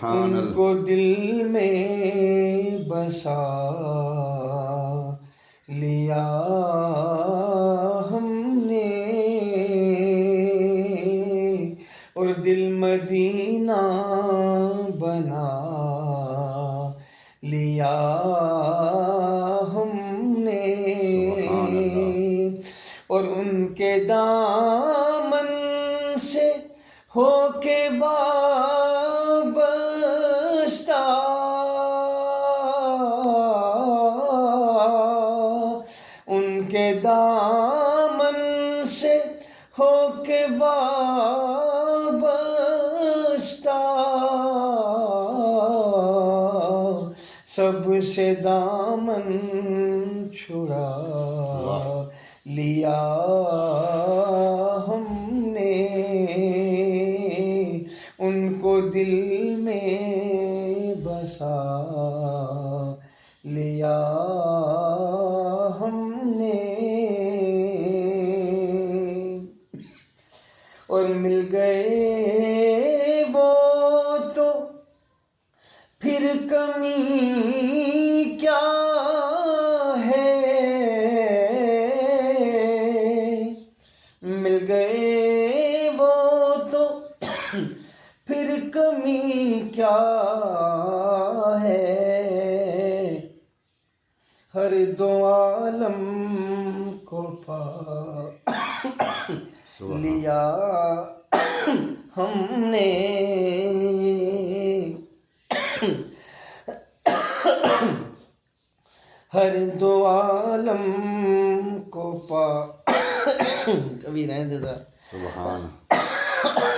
ان کو دل میں بسا لیا ہم نے، اور دل مدینہ بنا لیا ہم نے، اور ان کے دامن سے ہو کے وابستہ، ان کے دامن سے ہو کے وابستہ، سب سے دامن چھڑا لیا ہم نے، ان کو دل میں بسا لیا ہم نے، اور مل گئے وہ تو پھر کمی کیا ہے، مل گئے وہ تو پھر کمی کیا ہے، ہر دو عالم کو پا لیا ہم نے، ہر دو عالم کو پا کبھی رہنے دے.